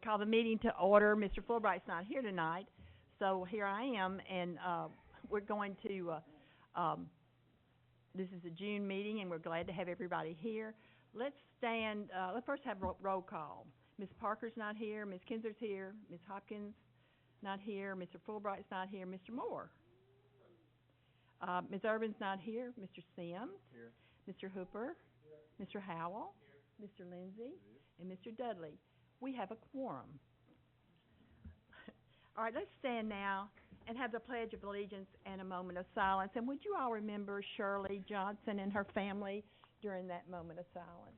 Call the meeting to order. Mr. Fulbright's not here tonight, so here I am, and we're going to, this is a June meeting, and we're glad to have everybody here. Let's stand, let's first have roll call. Ms. Parker's not here, Ms. Kinzer's here, Ms. Hopkins not here, Mr. Fulbright's not here, Mr. Moore. Ms. Urban's not here, Mr. Sims, here. Mr. Hooper, here. Mr. Howell, here. Mr. Lindsay, and Mr. Dudley. We have a quorum. All right, let's stand now and have the Pledge of Allegiance and a moment of silence. And would you all remember Shirley Johnson and her family during that moment of silence?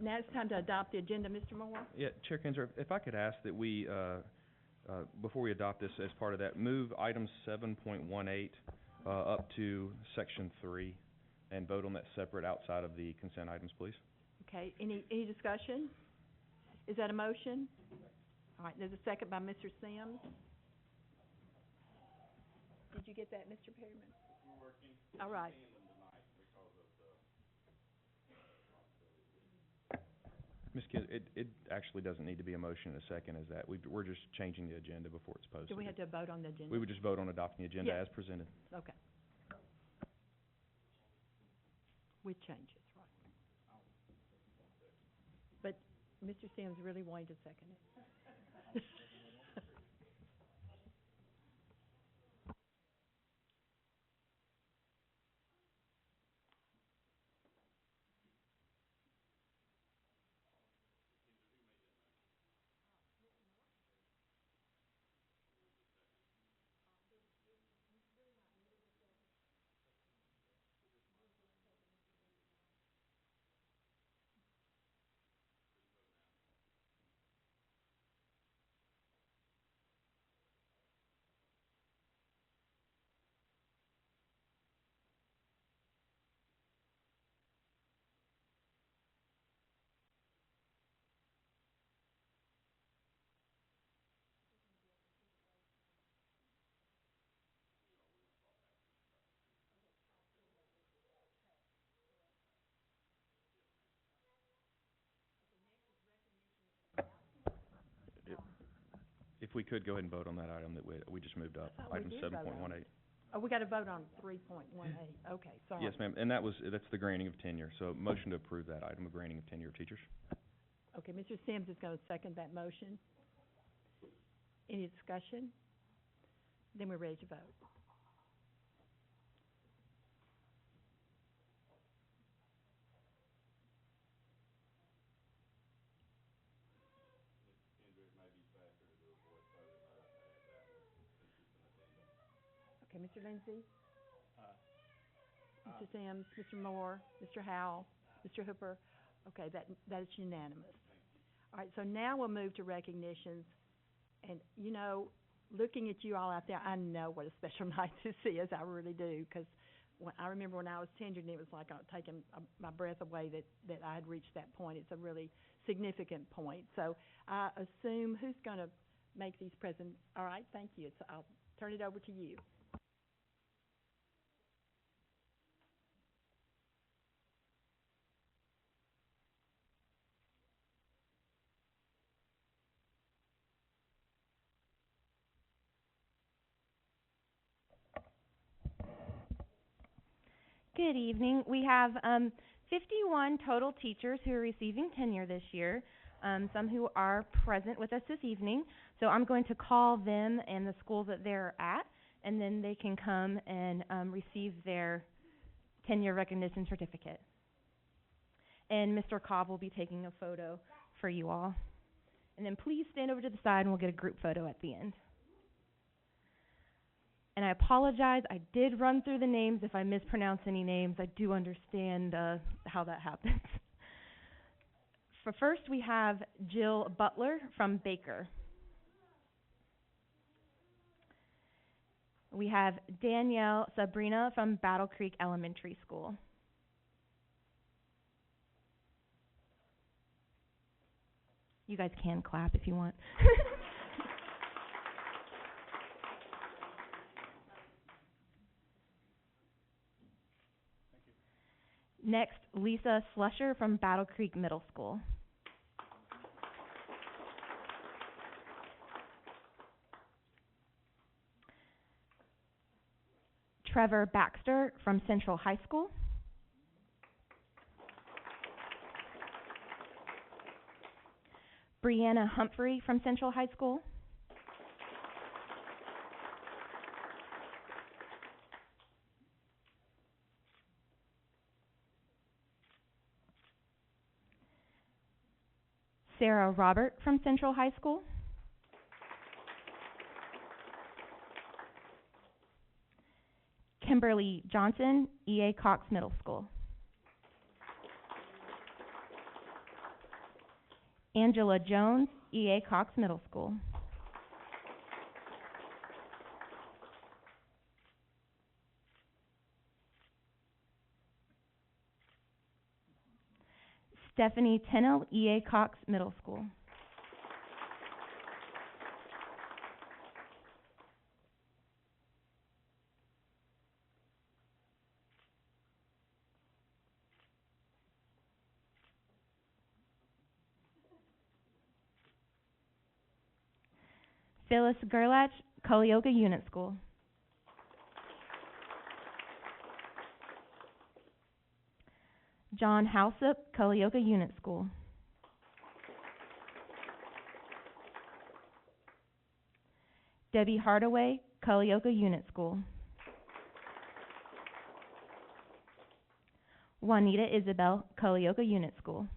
Now it's time to adopt the agenda, Mr. Moore. Yeah, Chair Kinzer, if I could ask that we, before we adopt this as part of that, move item 7.18 up to section 3 and vote on that separate outside of the consent items, please. Okay, any discussion? Is that a motion? All right, there's a second by Mr. Sims. Did you get that, Mr. Perryman? We're working. All right. Ms. Kidd, it actually doesn't need to be a motion in a second as that. We're just changing the agenda before it's posted. Do we have to vote on the agenda? We would just vote on adopting the agenda as presented. Okay. With changes, right. But Mr. Sims really wanted to second it. If we could go ahead and vote on that item that we just moved up, item 7.18. Oh, we got to vote on 3.18. Okay, sorry. Yes, ma'am, and that's the granting of tenure. So motion to approve that item of granting of tenure of teachers. Okay, Mr. Sims is going to second that motion. Any discussion? Then we're ready to vote. Okay, Mr. Lindsay? Mr. Sims, Mr. Moore, Mr. Howell, Mr. Hooper. Okay, that is unanimous. All right, so now we'll move to recognitions. And, you know, looking at you all out there, I know what a special night this is. I really do, because I remember when I was tenured, and it was like taking my breath away that I had reached that point. It's a really significant point. So I assume who's going to make these presents. All right, thank you. I'll turn it over to you. Good evening. We have 51 total teachers who are receiving tenure this year, some who are present with us this evening. So I'm going to call them and the schools that they're at, and then they can come and receive their tenure recognition certificate. And Mr. Cobb will be taking a photo for you all. And then please stand over to the side and we'll get a group photo at the end. And I apologize, I did run through the names. If I mispronounce any names, I do understand how that happens. For first, we have Jill Butler from Baker. We have Danielle Sabrina from Battle Creek Elementary School. You guys can clap if you want. Next, Lisa Slusher from Battle Creek Middle School. Trevor Baxter from Central High School. Brianna Humphrey from Central High School. Sarah Robert from Central High School. Kimberly Johnson, E.A. Cox Middle School. Angela Jones, E.A. Cox Middle School. Stephanie Tennell, E.A. Cox Middle School. Phyllis Gerlach, Cullioca Unit School. John Housup, Cullioca Unit School. Debbie Hardaway, Cullioca Unit School. Juanita Isabel, Cullioca Unit School.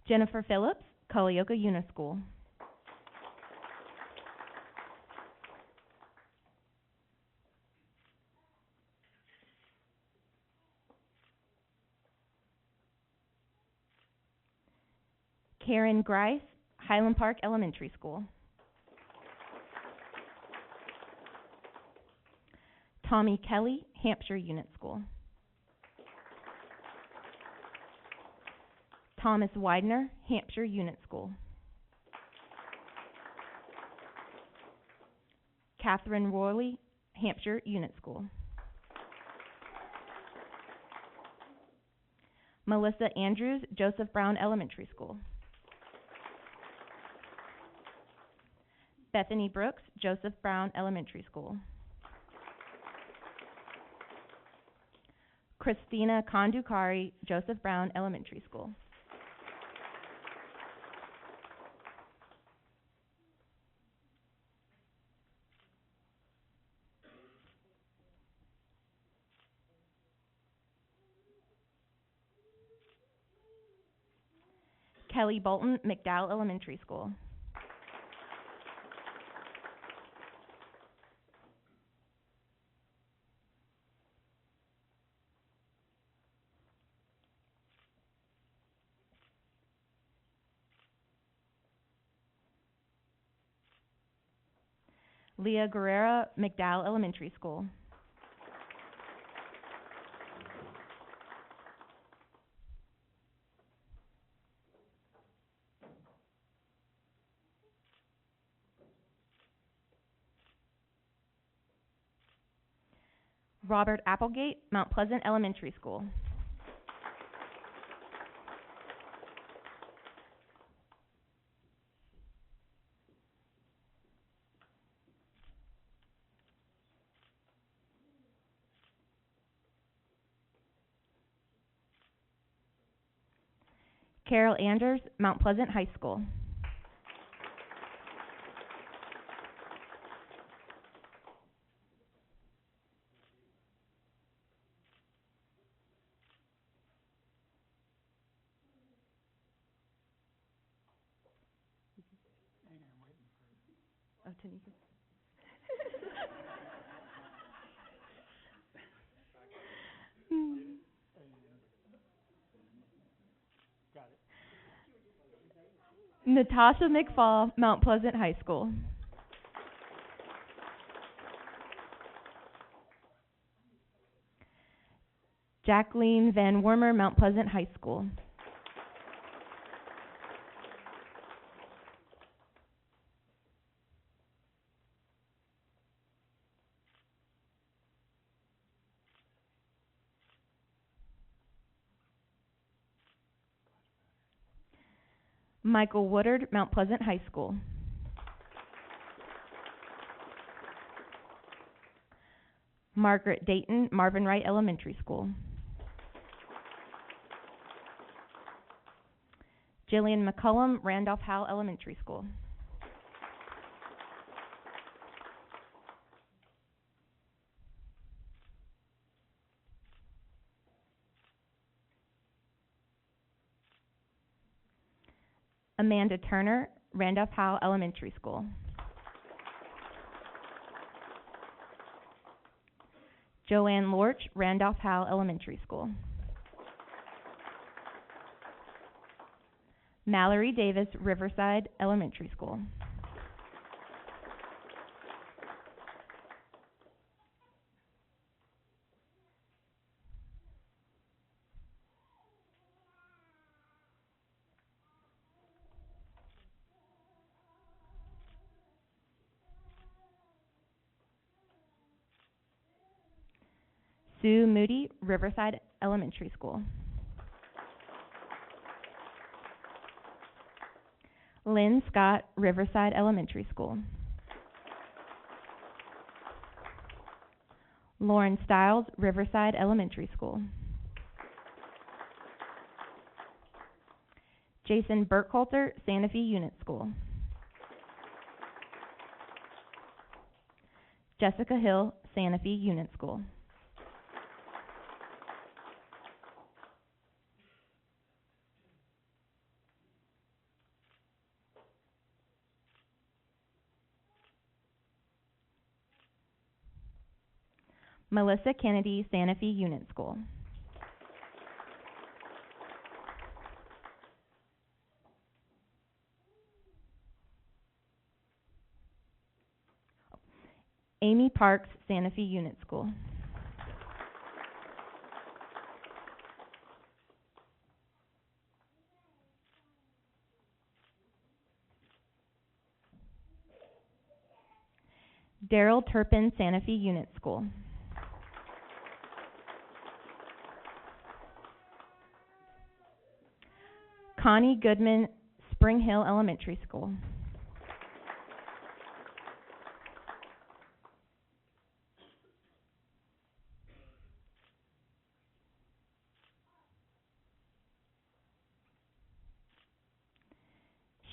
Jennifer Phillips, Cullioca Unit School. Karen Grice, Highland Park Elementary School. Tommy Kelly, Hampshire Unit School. Thomas Widener, Hampshire Unit School. Catherine Worley, Hampshire Unit School. Melissa Andrews, Joseph Brown Elementary School. Bethany Brooks, Joseph Brown Elementary School. Christina Kandukari, Joseph Brown Elementary School. Kelly Bolton, McDowell Elementary School. Leah Guerrera, McDowell Elementary School. Robert Applegate, Mount Pleasant Elementary School. Carol Anders, Mount Pleasant High School. Oh, Tanika. Natasha McFall, Mount Pleasant High School. Jacqueline Van Wormer, Mount Pleasant High School. Michael Woodard, Mount Pleasant High School. Margaret Dayton, Marvin Wright Elementary School. Jillian McCullum, Randolph Howell Elementary School. Amanda Turner, Randolph Howell Elementary School. Joanne Lorch, Randolph Howell Elementary School. Mallory Davis, Riverside Elementary School. Sue Moody, Riverside Elementary School. Lynn Scott, Riverside Elementary School. Lauren Stiles, Riverside Elementary School. Jason Burkhalter, Santa Fe Unit School. Jessica Hill, Santa Fe Unit School. Melissa Kennedy, Santa Fe Unit School. Amy Parks, Santa Fe Unit School. Daryl Turpin, Santa Fe Unit School. Connie Goodman, Spring Hill Elementary School.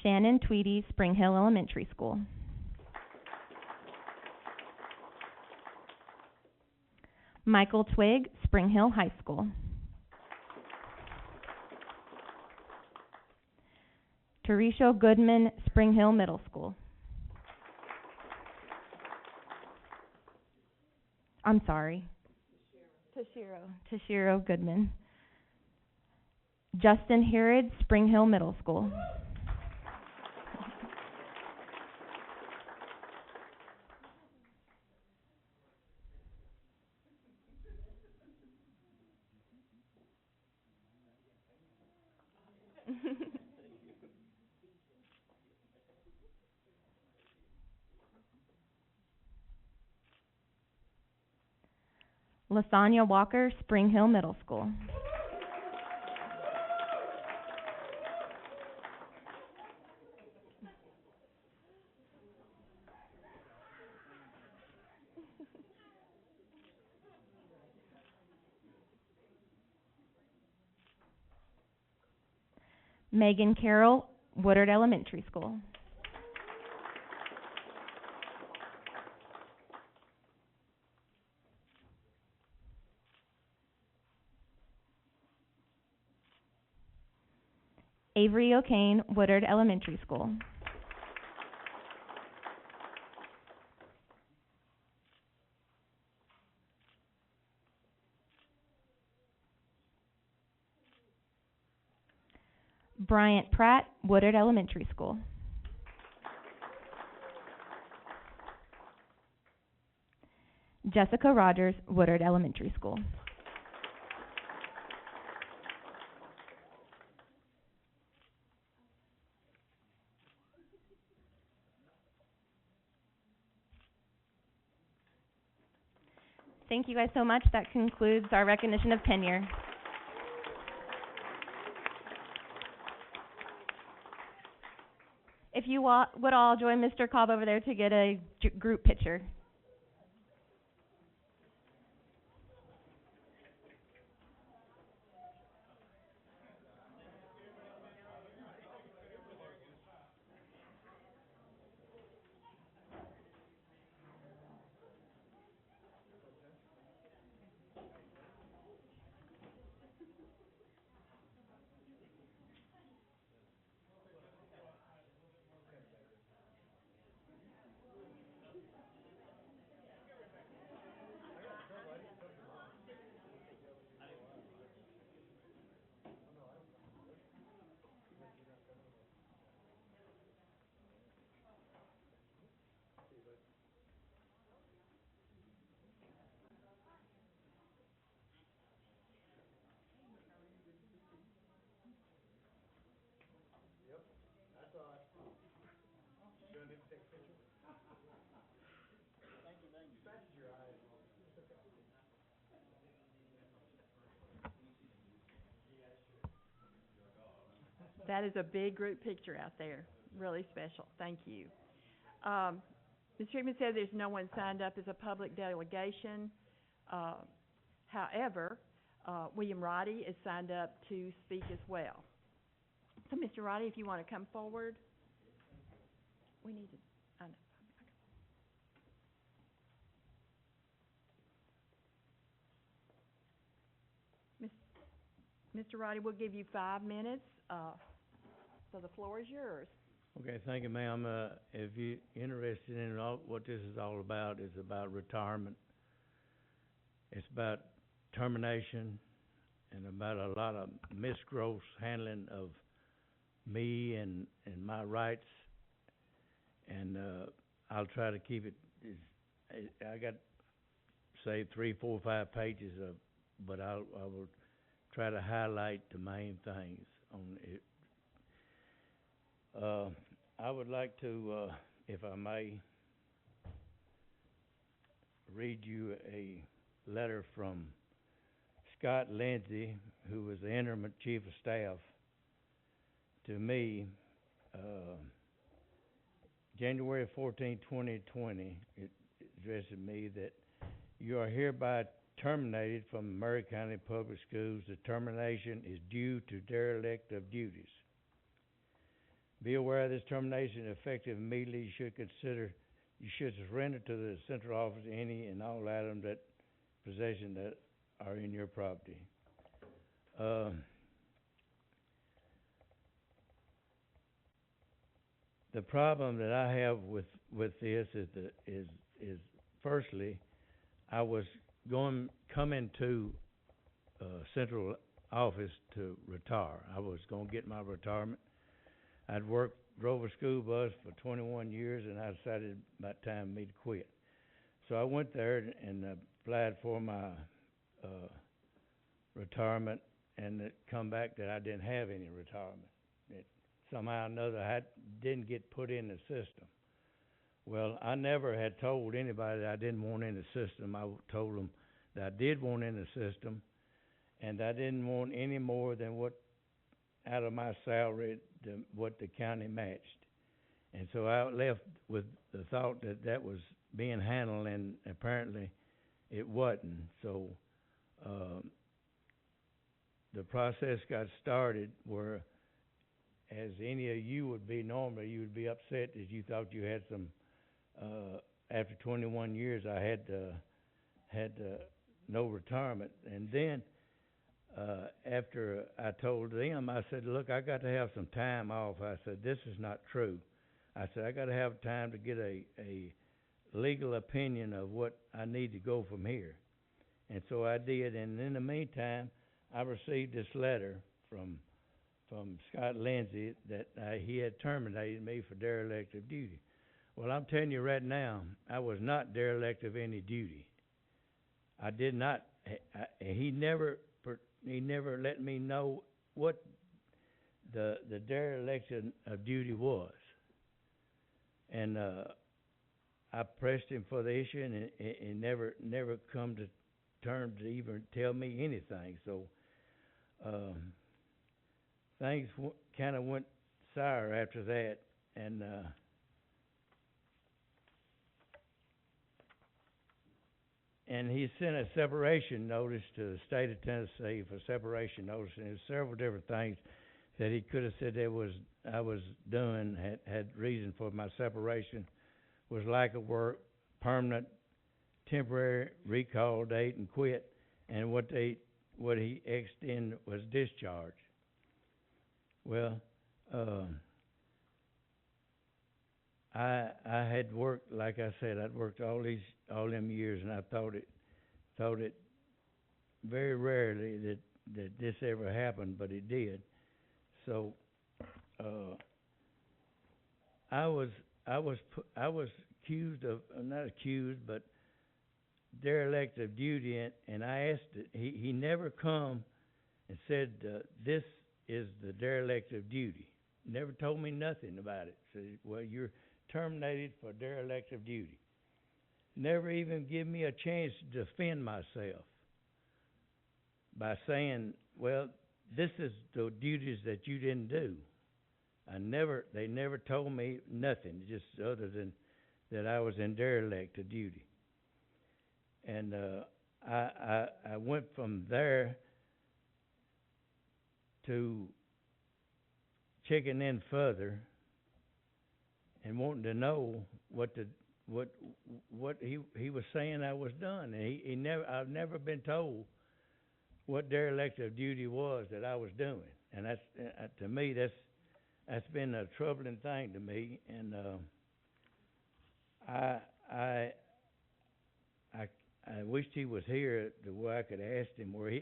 Shannon Tweedy, Spring Hill Elementary School. Michael Twigg, Spring Hill High School. Teresha Goodman, Spring Hill Middle School. I'm sorry. Tashiro Goodman. Justin Herod, Spring Hill Middle School. Lasagna Walker, Spring Hill Middle School. Megan Carroll, Woodard Elementary School. Avery O'Kane, Woodard Elementary School. Bryant Pratt, Woodard Elementary School. Jessica Rogers, Woodard Elementary School. Thank you guys so much. That concludes our recognition of tenure. If you would all join Mr. Cobb over there to get a group picture. That is a big group picture out there. Really special. Thank you. Ms. Treatman said there's no one signed up as a public delegation. However, William Roddy is signed up to speak as well. So, Mr. Roddy, if you want to come forward. We need to, I know. Mr. Roddy, we'll give you 5 minutes, so the floor is yours. Okay, thank you, ma'am. If you're interested in what this is all about, it's about retirement. It's about termination and about a lot of misgross handling of me and my rights. And I'll try to keep it. I got, say, 3, 4, 5 pages of, but I will try to highlight the main things on it. I would like to, if I may, read you a letter from Scott Lindsay, who was the interim chief of staff, to me, January 14, 2020. It addressed me that you are hereby terminated from Murray County Public Schools. The termination is due to derelict of duties. Be aware of this termination effective immediately. You should surrender to the central office any and all items that possession that are in your property. The problem that I have with this is firstly, I was coming to central office to retire. I was going to get my retirement. I'd drove a school bus for 21 years, and I decided about time for me to quit. So I went there and applied for my retirement, and it come back that I didn't have any retirement. It somehow or another didn't get put in the system. Well, I never had told anybody that I didn't want in the system. I told them that I did want in the system, and I didn't want any more than what out of my salary, what the county matched. And so I left with the thought that that was being handled, and apparently it wasn't. So the process got started where, as any of you would be normally, you would be upset that you thought you had some, after 21 years I had no retirement. And then after I told them, I said, look, I got to have some time off. I said, this is not true. I said, I got to have time to get a legal opinion of what I need to go from here. And so I did. And in the meantime, I received this letter from from Scott Lindsay that, he had terminated me for derelict of duty. Well, I'm telling you right now, I was not derelict of any duty. I did not, he never let me know what the dereliction of duty was. And, I pressed him for the issue, and he never come to terms to even tell me anything. So things kind of went sour after that, and he sent a separation notice to the state of Tennessee for separation notice, and there's several different things that he could have said I was doing had reason for my separation. Was lack of work, permanent, temporary, recall date, and quit. And what he X'd in was discharge. Well, I had worked, like I said, I'd worked all them years, and I thought it very rarely that this ever happened, but it did. So I was accused of, not accused, but derelict of duty, and I asked it. He never come and said, this is the derelict of duty. Never told me nothing about it. Said, well, you're terminated for derelict of duty. Never even give me a chance to defend myself by saying, well, this is the duties that you didn't do. They never told me nothing, just other than that I was in derelict of duty. And I went from there to checking in further and wanting to know what he was saying I was done. And I've never been told what derelict of duty was that I was doing. And that's to me that's been a troubling thing to me, and I wished he was here to where I could ask him where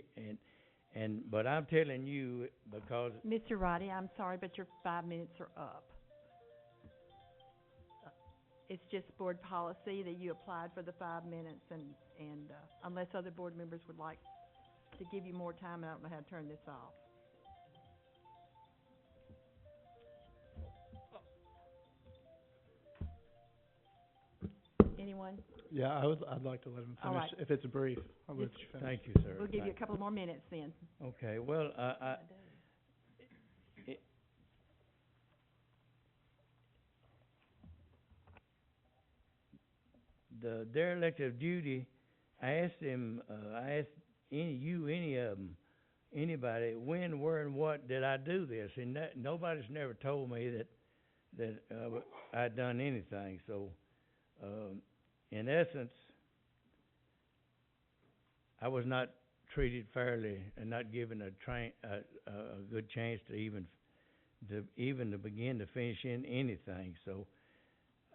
but I'm telling you because Mr. Roddy, I'm sorry, but your 5 minutes are up. It's just board policy that you applied for the 5 minutes, and unless other board members would like to give you more time, I don't know how to turn this off. Anyone? Yeah, I'd like to let him All finish. right. If it's brief, I'll let you finish. thank you, sir. We'll give you a couple more minutes then. Okay, well, the derelict of duty, I asked him, I asked any of them, anybody, when, where, and what did I do this? And nobody's never told me that I'd done anything. So, in essence, I was not treated fairly and not given a good chance to even to begin to finish in anything. So,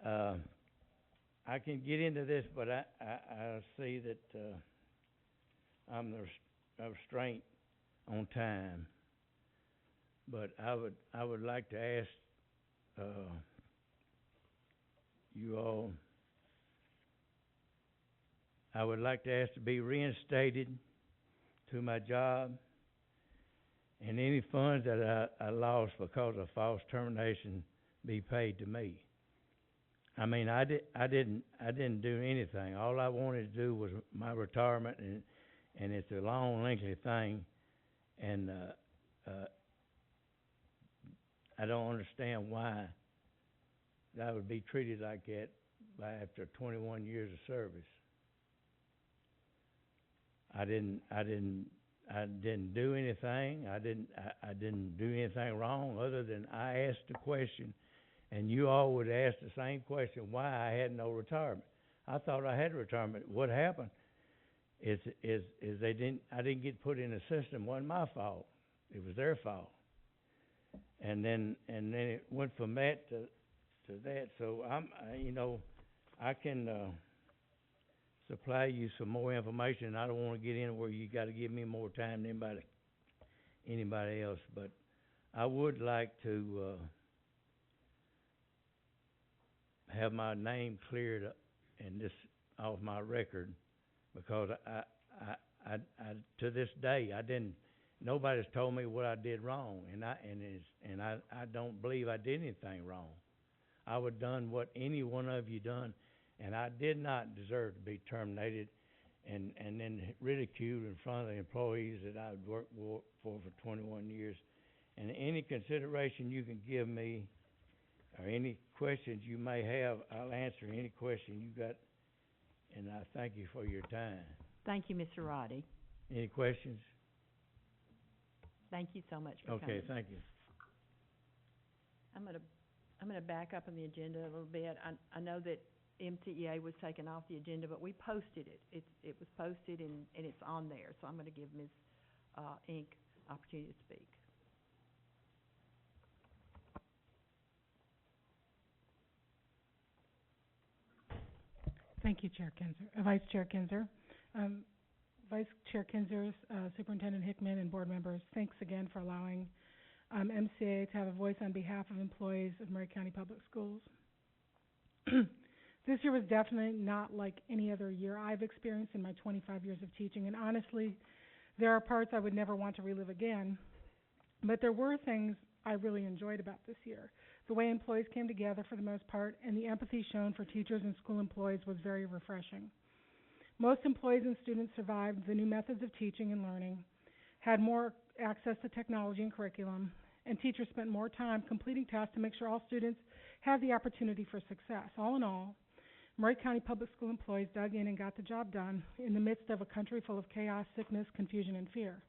I can get into this, but I see that I'm the restraint on time. But I would like to ask you all. I would like to ask to be reinstated to my job, and any funds that I lost because of false termination be paid to me. I mean, I didn't do anything. All I wanted to do was my retirement, and it's a long, lengthy thing, and I don't understand why I would be treated like that after 21 years of service. I didn't do anything. I didn't do anything wrong other than I asked the question, and you all would ask the same question, why I had no retirement. I thought I had retirement. What happened is I didn't get put in the system. It wasn't my fault. It was their fault. And then it went from that to that. So I can supply you some more information. I don't want to get in where you got to give me more time than anybody else. But I would like to, have my name cleared up and this off my record, because I to this day, nobody's told me what I did wrong, and I don't believe I did anything wrong. I would done what any one of you done, and I did not deserve to be terminated and then ridiculed in front of the employees that I'd worked for 21 years. And any consideration you can give me, or any questions you may have, I'll answer any question you got, and I thank you for your time. Thank you, Mr. Roddy. Any questions? Thank you so much for coming. Okay, thank you. I'm gonna back up on the agenda a little bit. I know that MCEA was taken off the agenda, but we posted it. It was posted and it's on there, so I'm gonna give Ms. Inc. opportunity to speak. Thank you, Vice Chair Kinzer. Vice Chair Kinzer, Superintendent Hickman, and board members, thanks again for allowing MCA to have a voice on behalf of employees of Murray County Public Schools. This year was definitely not like any other year I've experienced in my 25 years of teaching, and honestly, there are parts I would never want to relive again, but there were things I really enjoyed about this year. The way employees came together for the most part, and the empathy shown for teachers and school employees was very refreshing. Most employees and students survived the new methods of teaching and learning, had more access to technology and curriculum, and teachers spent more time completing tasks to make sure all students had the opportunity for success. All in all, Murray County Public School employees dug in and got the job done in the midst of a country full of chaos, sickness, confusion, and fear.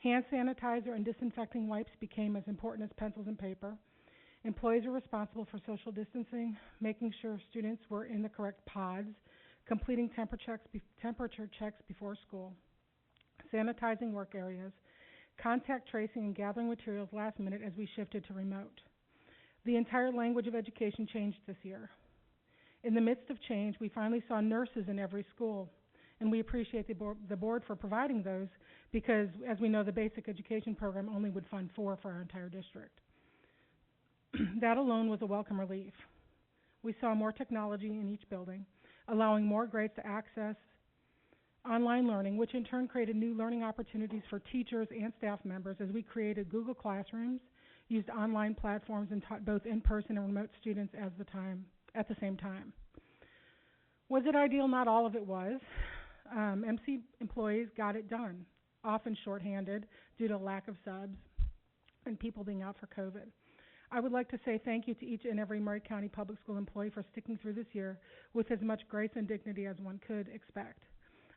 Hand sanitizer and disinfecting wipes became as important as pencils and paper. Employees were responsible for social distancing, making sure students were in the correct pods, completing temperature checks before school, sanitizing work areas, contact tracing, and gathering materials last minute as we shifted to remote. The entire language of education changed this year. In the midst of change, we finally saw nurses in every school, and we appreciate the board for providing those because, as we know, the basic education program only would fund 4 for our entire district. That alone was a welcome relief. We saw more technology in each building, allowing more grades to access online learning, which in turn created new learning opportunities for teachers and staff members as we created Google Classrooms, used online platforms, and taught both in-person and remote students at the same time. Was it ideal? Not all of it was. MC employees got it done, often shorthanded due to lack of subs and people being out for COVID. I would like to say thank you to each and every Murray County Public School employee for sticking through this year with as much grace and dignity as one could expect.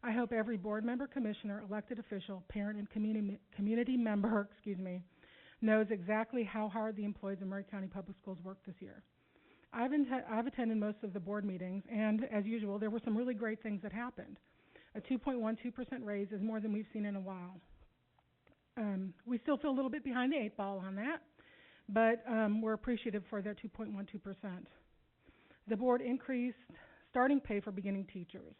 I hope every board member, commissioner, elected official, parent, and community member, knows exactly how hard the employees of Murray County Public Schools worked this year. I've attended most of the board meetings, and as usual, there were some really great things that happened. A 2.12% raise is more than we've seen in a while. We still feel a little bit behind the 8 ball on that, but we're appreciative for that 2.12%. The board increased starting pay for beginning teachers.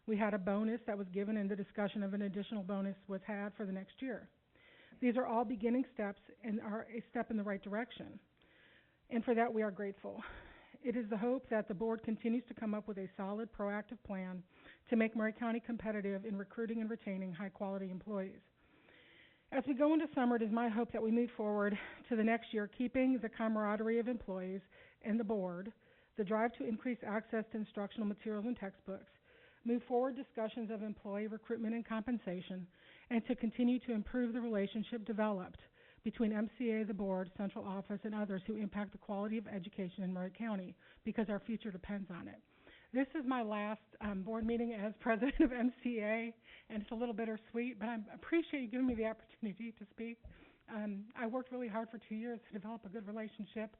We had a bonus that was given, and the discussion of an additional bonus was had for the next year. These are all beginning steps and are a step in the right direction, and for that we are grateful. It is the hope that the board continues to come up with a solid, proactive plan to make Murray County competitive in recruiting and retaining high-quality employees. As we go into summer, it is my hope that we move forward to the next year, keeping the camaraderie of employees and the board, the drive to increase access to instructional materials and textbooks, move forward discussions of employee recruitment and compensation, and to continue to improve the relationship developed between MCA, the board, central office, and others who impact the quality of education in Murray County, because our future depends on it. This is my last board meeting as president of MCA, and it's a little bittersweet, but I appreciate you giving me the opportunity to speak. I worked really hard for 2 years to develop a good relationship,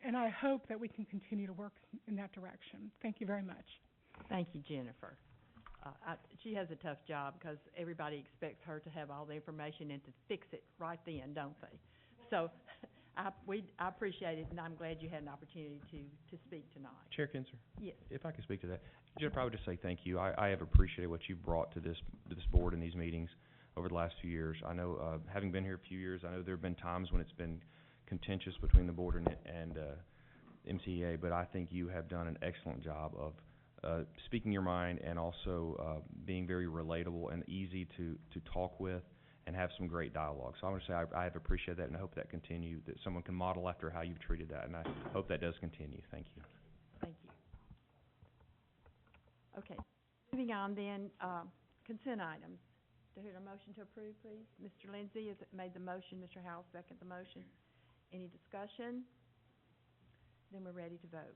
and I hope that we can continue to work in that direction. Thank you very much. Thank you, Jennifer. She has a tough job because everybody expects her to have all the information and to fix it right then, don't they? So I appreciate it, and I'm glad you had an opportunity to speak tonight. Chair Kinzer? Yes. If I could speak to that. Jennifer, I would just say thank you. I have appreciated what you've brought to this board in these meetings. over the last few years. I know, having been here a few years, I know there have been times when it's been contentious between the board and MCEA, but I think you have done an excellent job of speaking your mind and also being very relatable and easy to talk with and have some great dialogue. So I want to say I have appreciated that, and I hope that continue, that someone can model after how you've treated that, and I hope that does continue. Thank you. Thank you. Okay, moving on then, consent items. Do I hear a motion to approve, please? Mr. Lindsay has made the motion, Mr. Howell second the motion. Any discussion? Then we're ready to vote.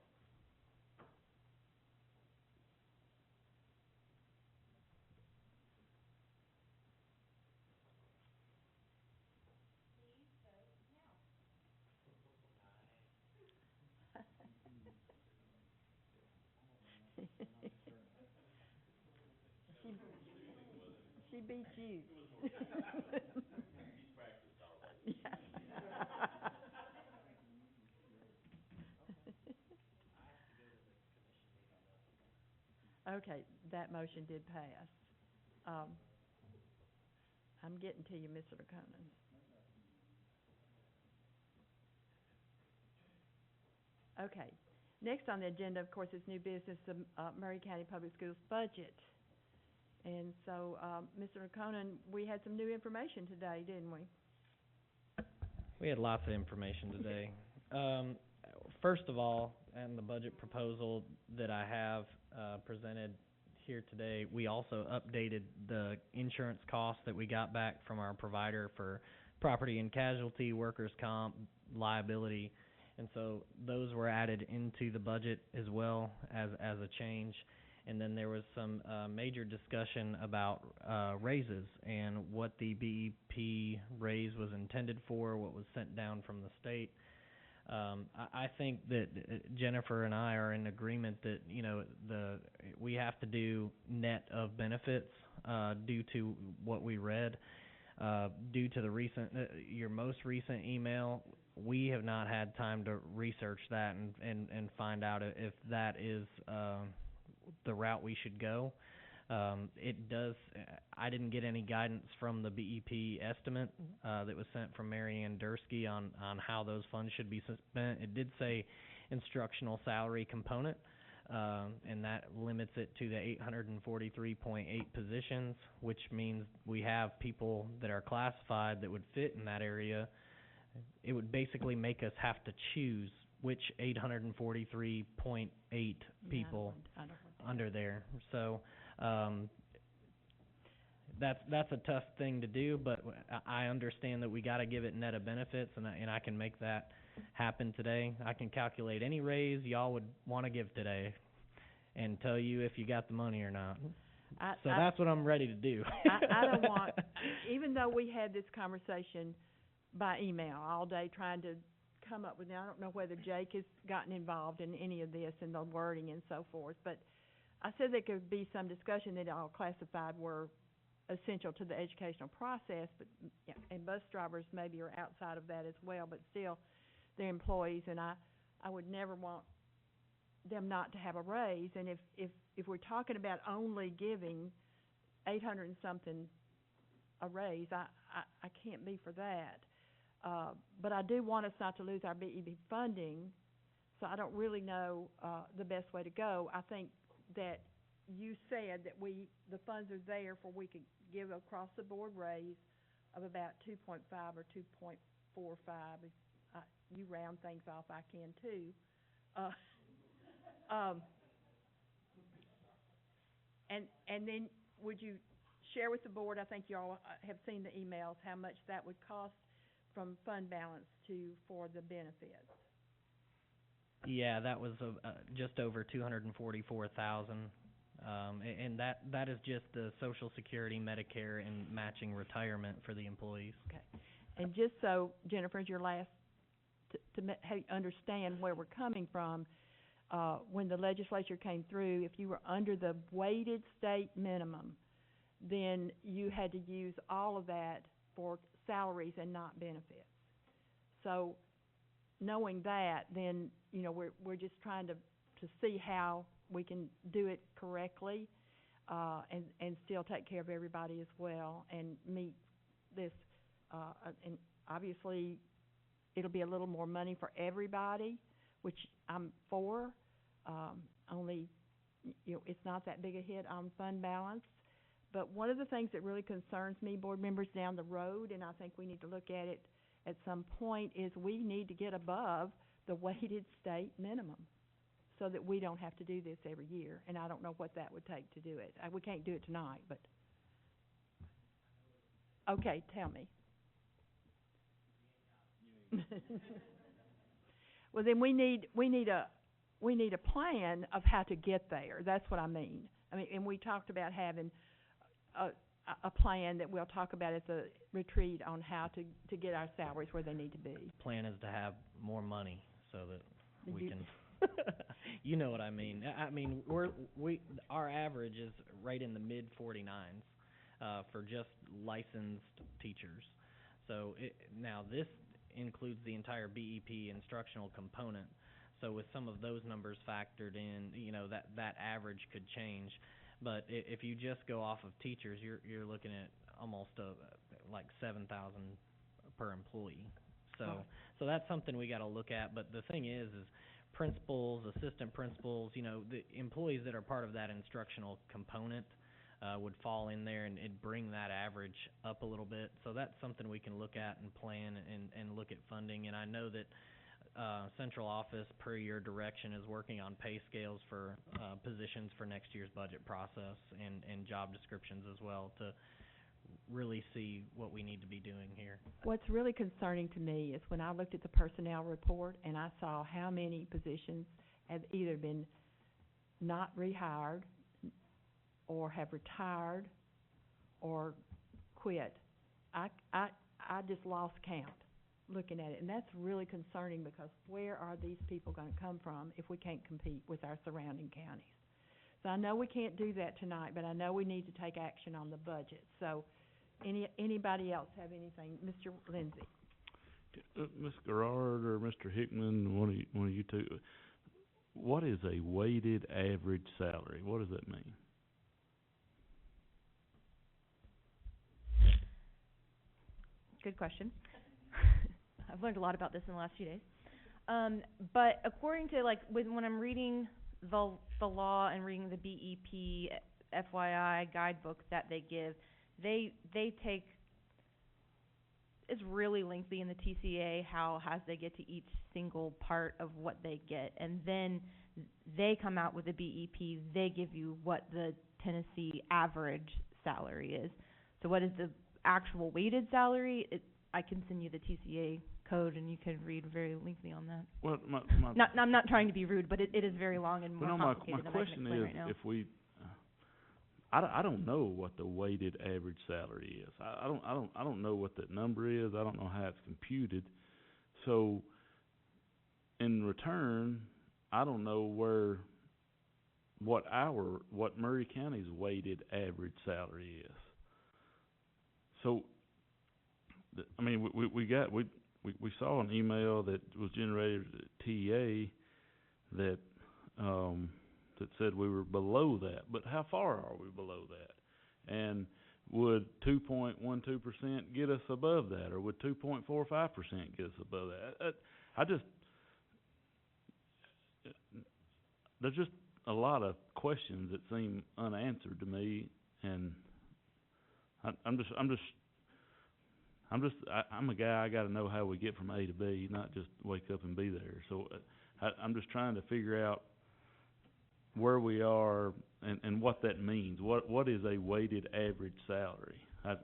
She beat you. Yeah. Okay, that motion did pass. I'm getting to you, Mr. Conan. Okay, next on the agenda, of course, is new business, the Murray County Public Schools budget. And so, Mr. Conan, we had some new information today, didn't we? We had lots of information today. First of all, and the budget proposal that I have presented here today, we also updated the insurance costs that we got back from our provider for property and casualty, workers' comp, liability, and so those were added into the budget as well as a change. And then there was some major discussion about raises and what the BEP raise was intended for, what was sent down from the state. I think that Jennifer and I are in agreement that, you know, we have to do net of benefits due to what we read. Due to the recent, your most recent email, we have not had time to research that and find out if that is the route we should go. It does. I didn't get any guidance from the BEP estimate that was sent from Mary Ann Dursky on how those funds should be spent. It did say instructional salary component, and that limits it to the 843.8 positions, which means we have people that are classified that would fit in that area. It would basically make us have to choose which 843.8 people under there. So that's a tough thing to do, but I understand that we got to give it net of benefits, and I can make that happen today. I can calculate any raise y'all would want to give today and tell you if you got the money or not. That's what I'm ready to do. I don't want, even though we had this conversation by email all day trying to come up with, I don't know whether Jake has gotten involved in any of this and the wording and so forth, but I said there could be some discussion that all classified were essential to the educational process, but and bus drivers maybe are outside of that as well, but still they're employees, and I would never want them not to have a raise. And if we're talking about only giving 800 and something a raise, I can't be for that. But I do want us not to lose our BEP funding, so I don't really know the best way to go. I think that you said that the funds are there for we could give across the board raise of about 2.5 or 2.45. You round things off, I can too. And then would you share with the board, I think you all have seen the emails, how much that would cost from fund balance for the benefits? Yeah, that was just over $244,000, and that is just the Social Security, Medicare, and matching retirement for the employees. Okay, and just so Jennifer, your last to understand where we're coming from, when the legislature came through, if you were under the weighted state minimum, then you had to use all of that for salaries and not benefits. So knowing that, then, you know, we're just trying to see how we can do it correctly. and still take care of everybody as well and meet this, and obviously, it'll be a little more money for everybody, which I'm for, only, it's not that big a hit on fund balance. But one of the things that really concerns me, board members, down the road, and I think we need to look at it at some point, is we need to get above the weighted state minimum so that we don't have to do this every year. And I don't know what that would take to do it. We can't do it tonight, but. Okay, tell me. Well, then we need a plan of how to get there. That's what I mean. And we talked about having a plan that we'll talk about at the retreat on how to get our salaries where they need to be. Plan is to have more money so that we can, you know what I mean. I mean, our average is right in the mid 49s for just licensed teachers. So now this includes the entire BEP instructional component. So with some of those numbers factored in, that average could change. But if you just go off of teachers, you're looking at almost like 7,000 per employee. So that's something we got to look at. But the thing is principals, assistant principals, the employees that are part of that instructional component would fall in there and bring that average up a little bit. So that's something we can look at and plan and look at funding. And I know that central office, per your direction, is working on pay scales for positions for next year's budget process and job descriptions as well to really see what we need to be doing here. What's really concerning to me is when I looked at the personnel report and I saw how many positions have either been not rehired or have retired or quit. I just lost count looking at it, and that's really concerning because where are these people going to come from if we can't compete with our surrounding counties? So I know we can't do that tonight, but I know we need to take action on the budget. So anybody else have anything? Mr. Lindsay. Ms. Garrard or Mr. Hickman, one of you two, what is a weighted average salary? What does that mean? Good question. I've learned a lot about this in the last few days. But according to, when I'm reading the law and reading the BEP FYI guidebook that they give, they take, it's really lengthy in the TCA as they get to each single part of what they get. And then they come out with the BEP. They give you what the Tennessee average salary is. So what is the actual weighted salary? I can send you the TCA code, and you can read very lengthy on that. Well, I'm not trying to be rude, but it is very long and more complicated my than I can question explain is, right now. if we, I don't know what the weighted average salary is. I don't know what that number is. I don't know how it's computed. So, in return, I don't know what Murray County's weighted average salary is. So, we saw an email that was generated at TA that said we were below that. But how far are we below that? And would 2.12% get us above that, or would 2.45% get us above that? There's just a lot of questions that seem unanswered to me, and I'm a guy. I got to know how we get from A to B, not just wake up and be there. So I'm just trying to figure out where we are and what that means. What is a weighted average salary? I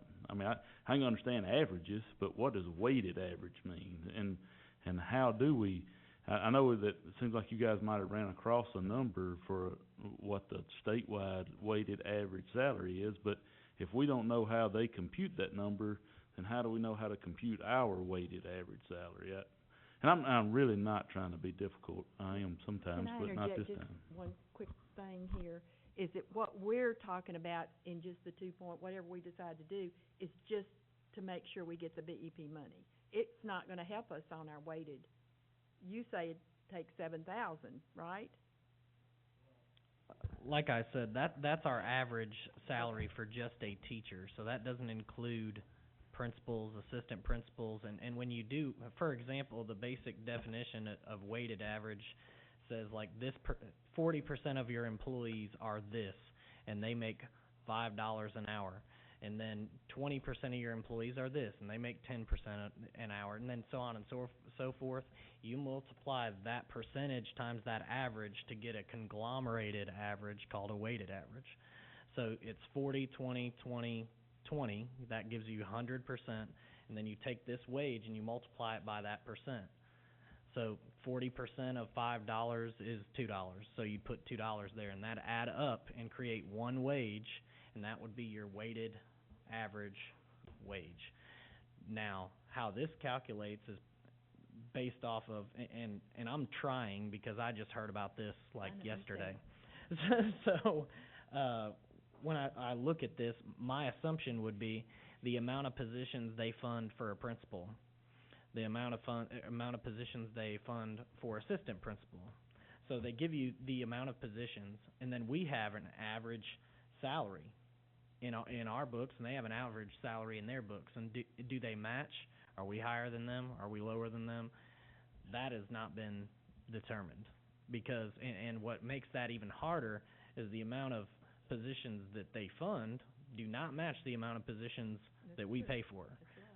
can understand averages, but what does weighted average mean? And how do we? I know that it seems like you guys might have ran across a number for what the statewide weighted average salary is, but if we don't know how they compute that number, then how do we know how to compute our weighted average salary? And I'm really not trying to be difficult. I am sometimes, but not this time. Just one quick thing here is that what we're talking about in just the 2 point, whatever we decide to do, is just to make sure we get the BEP money. It's not going to help us on our weighted. You say it takes 7,000, right? like I said, that's our average salary for just a teacher, so that doesn't include principals, assistant principals, and when you do, for example, the basic definition of weighted average says like 40% of your employees are this, and they make $5 an hour, and then 20% of your employees are this, and they make 10% an hour, and then so on and so forth. You multiply that percentage times that average to get a conglomerated average called a weighted average. So it's 40, 20, 20, 20. That gives you 100%, and then you take this wage and you multiply it by that percent. So 40% of $5 is $2. So you put $2 there, and that add up and create one wage, and that would be your weighted average wage. Now, how this calculates is based off of, and I'm trying because I just heard about this like yesterday. So when I look at this, my assumption would be the amount of positions they fund for a principal, the amount of positions they fund for assistant principal. So they give you the amount of positions, and then we have an average salary in our books, and they have an average salary in their books. And do they match? Are we higher than them? Are we lower than them? That has not been determined, because and what makes that even harder is the amount of positions that they fund do not match the amount of positions that we pay for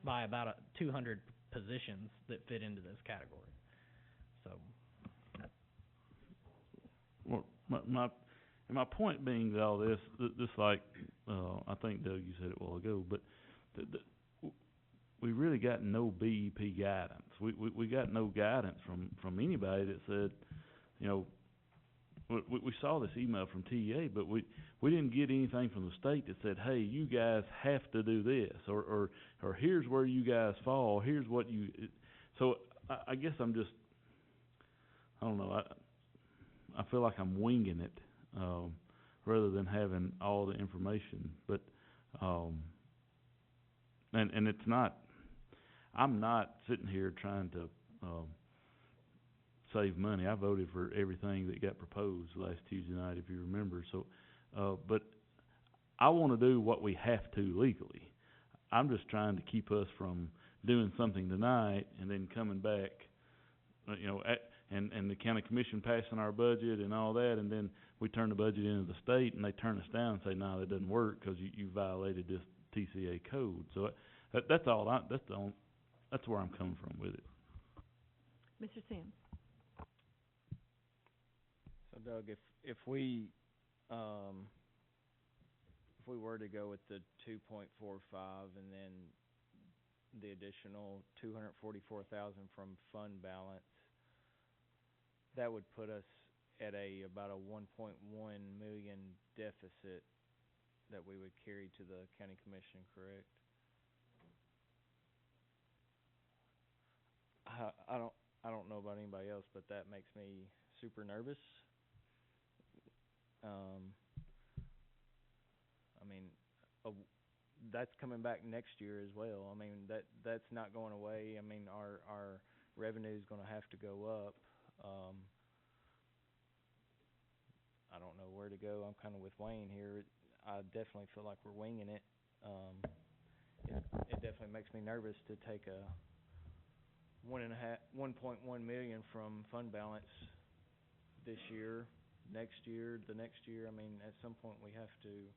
by about 200 positions that fit into this category. So, well, my point being that all this, just like I think Doug, you said it a while ago, but we really got no BEP guidance. We got no guidance from anybody that said, you know, we saw this email from TEA, but we didn't get anything from the state that said, hey, you guys have to do this, or here's where you guys fall, here's what you. So I guess I'm just, I don't know, I feel like I'm winging it rather than having all the information. But and it's not, I'm not sitting here trying to save money. I voted for everything that got proposed last Tuesday night, if you remember. So, but I want to do what we have to legally. I'm just trying to keep us from doing something tonight and then coming back, you know, and the county commission passing our budget and all that, and then we turn the budget into the state and they turn us down and say, no, that doesn't work because you violated this TCA code. So that's all. That's where I'm coming from with it. Mr. Sims. So Doug, if we were to go with the 2.45 and then the additional 244,000 from fund balance, that would put us at about a 1.1 million deficit that we would carry to the county commission, correct? I don't know about anybody else, but that makes me super nervous. I mean, that's coming back next year as well. I mean, that's not going away. I mean, our revenue is going to have to go up. I don't know where to go. I'm kind of with Wayne here. I definitely feel like we're winging it. It definitely makes me nervous to take a 1.1 million from fund balance this year, next year, the next year. I mean, at some point we have to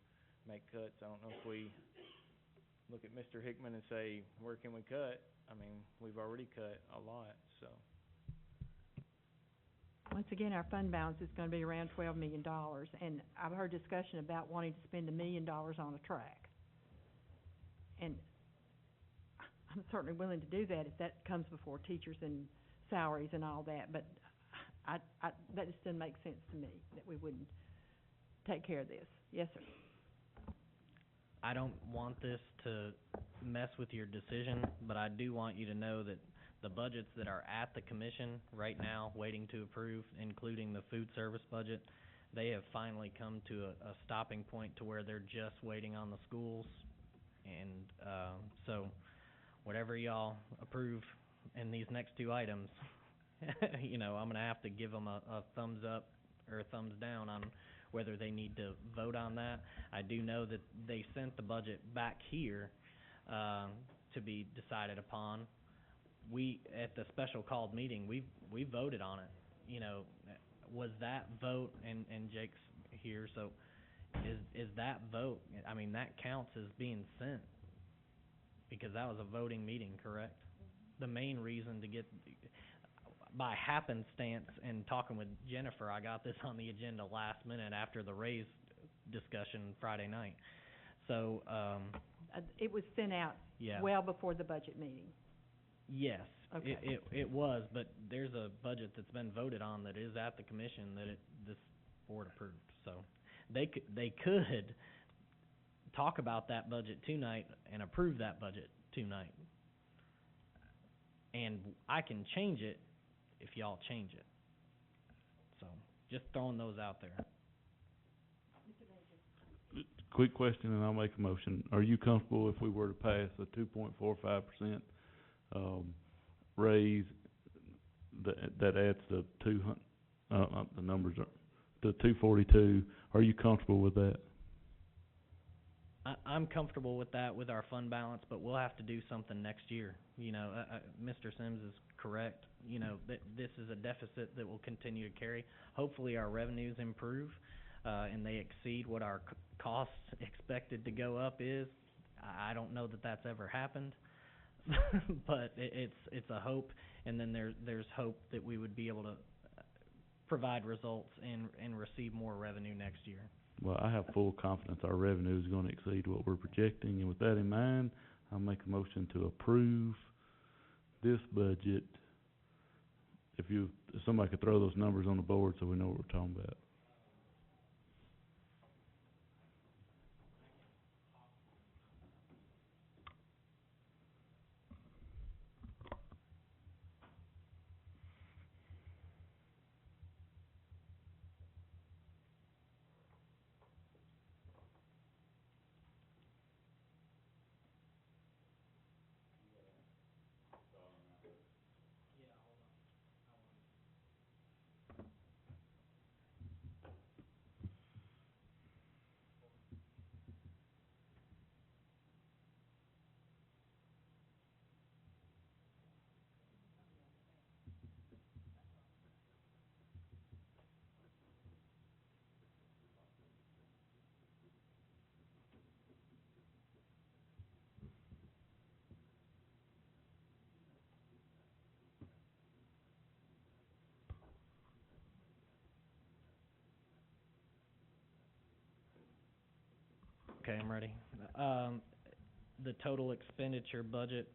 make cuts. I don't know if we look at Mr. Hickman and say, where can we cut? I mean, we've already cut a lot, so. Once again, our fund balance is going to be around $12 million, and I've heard discussion about wanting to spend $1 million on a track. And I'm certainly willing to do that if that comes before teachers and salaries and all that, but that just doesn't make sense to me, that we wouldn't take care of this. Yes, sir. I don't want this to mess with your decision, but I do want you to know that the budgets that are at the commission right now waiting to approve, including the food service budget, they have finally come to a stopping point to where they're just waiting on the schools. And so whatever y'all approve in these next two items, you know, I'm going to have to give them a thumbs up or a thumbs down on whether they need to vote on that. I do know that they sent the budget back here, to be decided upon. We, at the special called meeting, we voted on it. You know, was that vote, and Jake's here, so is that vote, I mean, that counts as being sent, because that was a voting meeting, correct? The main reason to get, by happenstance and talking with Jennifer, I got this on the agenda last minute after the raise discussion Friday night. So, It was sent out yeah. well before the budget meeting. Yes, Okay. it was, but there's a budget that's been voted on that is at the commission that this board approved, so they could talk about that budget tonight and approve that budget tonight. And I can change it if y'all change it. So, just throwing those out there. Quick question, and I'll make a motion. Are you comfortable if we were to pass a 2.45%, raise that adds the the numbers are, the 242, are you comfortable with that? I'm comfortable with that with our fund balance, but we'll have to do something next year. You know, Mr. Sims is correct. You know, this is a deficit that will continue to carry. Hopefully our revenues improve, and they exceed what our costs expected to go up is. I don't know that that's ever happened, but it's a hope, and then there's hope that we would be able to provide results and receive more revenue next year. Well, I have full confidence our revenue is gonna exceed what we're projecting, and with that in mind, I'll make a motion to approve this budget. If somebody could throw those numbers on the board so we know what we're talking about. Okay, I'm ready. The total expenditure budget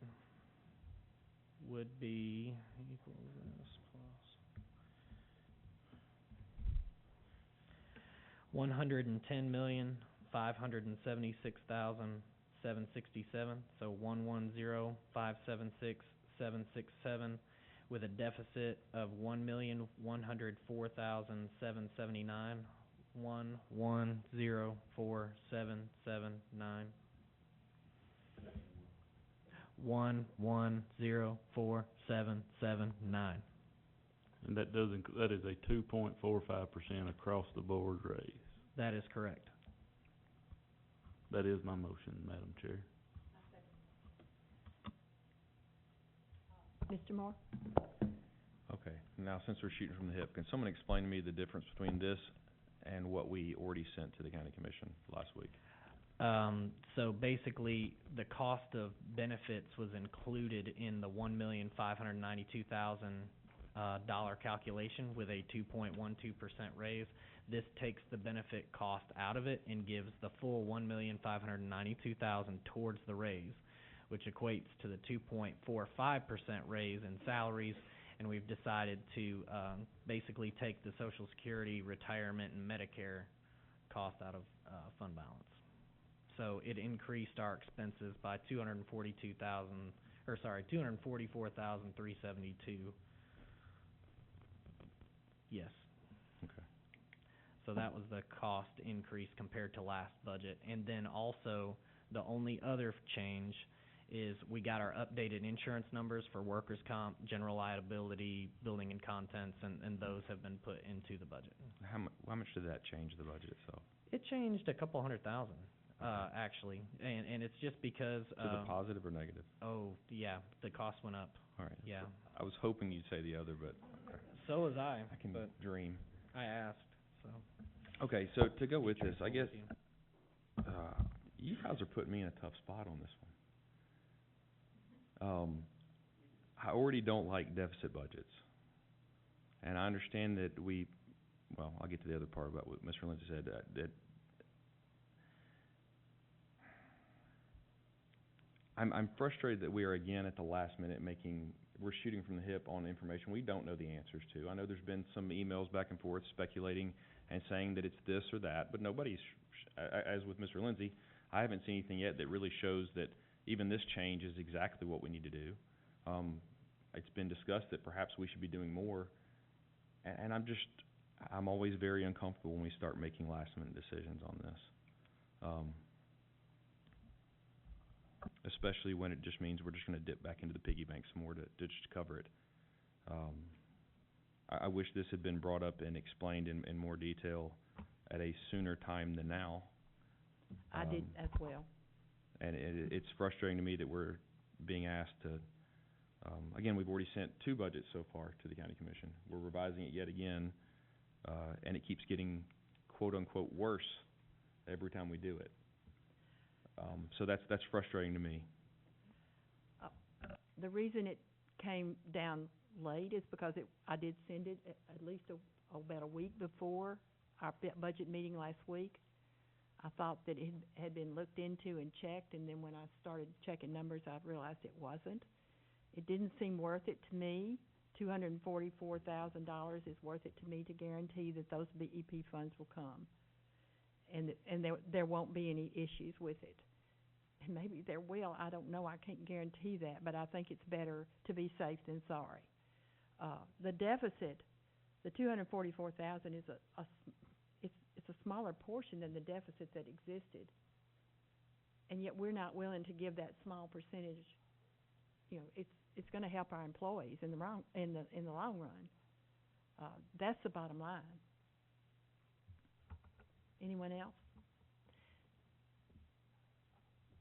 would be equals this plus $110,576,767. So 110,576,767, with a deficit of 1,104,779. 1104779. 1104779. And that is a 2.45% across the board raise. That is correct. That is my motion, Madam Chair. Mr. Moore? Okay, now since we're shooting from the hip, can someone explain to me the difference between this and what we already sent to the county commission last week? So basically, the cost of benefits was included in the $1,592,000 calculation with a 2.12% raise. This takes the benefit cost out of it and gives the full $1,592,000 towards the raise, which equates to the 2.45% raise in salaries. And we've decided to basically take the Social Security, retirement, and Medicare cost out of fund balance. So it increased our expenses by $244,372. Yes. Okay. So that was the cost increase compared to last budget. And then also, the only other change is we got our updated insurance numbers for workers' comp, general liability, building and contents, and those have been put into the budget. How much did that change the budget itself? It changed a couple $100,000, actually, and it's just because, To the positive or negative? oh, yeah, the cost went up, All right. yeah. I was hoping you'd say the other, but okay. So was I can but dream. I asked, so. Okay, so to go with this, I guess, With you. you guys are putting me in a tough spot on this one. I already don't like deficit budgets. And I understand that I'll get to the other part about what Mr. Lindsay said, that I'm frustrated that we are again at the last minute we're shooting from the hip on information we don't know the answers to. I know there's been some emails back and forth speculating and saying that it's this or that, but nobody's, as with Mr. Lindsay, I haven't seen anything yet that really shows that even this change is exactly what we need to do. It's been discussed that perhaps we should be doing more, and I'm always very uncomfortable when we start making last-minute decisions on this, especially when it just means we're just going to dip back into the piggy bank some more to just cover it. I wish this had been brought up and explained in more detail at a sooner time than now. I did as well. And it's frustrating to me that we're being asked to, again, we've already sent 2 budgets so far to the county commission. We're revising it yet again, and it keeps getting quote-unquote worse every time we do it. So that's frustrating to me. The reason it came down late is because I did send it at least about a week before our budget meeting last week. I thought that it had been looked into and checked, and then when I started checking numbers, I realized it wasn't. It didn't seem worth it to me. $244,000 is worth it to me to guarantee that those BEP funds will come, and there won't be any issues with it. And maybe there will. I don't know. I can't guarantee that, but I think it's better to be safe than sorry. The deficit, the $244,000 is it's a smaller portion than the deficit that existed, and yet we're not willing to give that small percentage. You know, it's going to help our employees in the long run. That's the bottom line. Anyone else?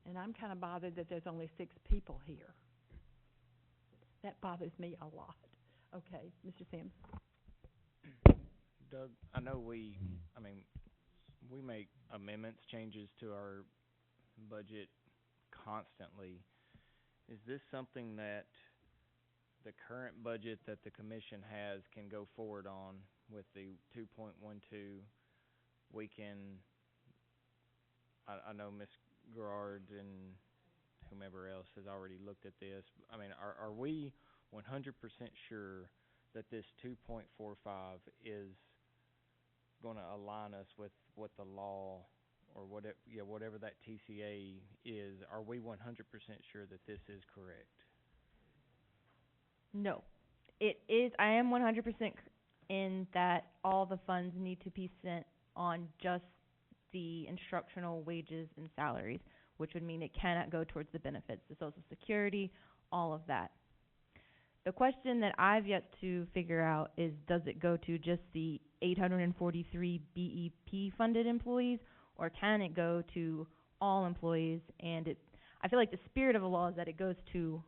And I'm kind of bothered that there's only 6 people here. That bothers me a lot. Okay, Mr. Sims. Doug, I know we make amendments, changes to our budget constantly. Is this something that the current budget that the commission has can go forward on with the 2.12? We can, I know Ms. Gerard and whomever else has already looked at this. I mean, are we 100% sure that this 2.45 is going to align us with what the law or whatever that TCA is? Are we 100% sure that this is correct? No. It is, I am 100% in that all the funds need to be sent on just the instructional wages and salaries, which would mean it cannot go towards the benefits, the Social Security, all of that. The question that I've yet to figure out is, does it go to just the 843 BEP funded employees, or can it go to all employees? And I feel like the spirit of the law is that it goes to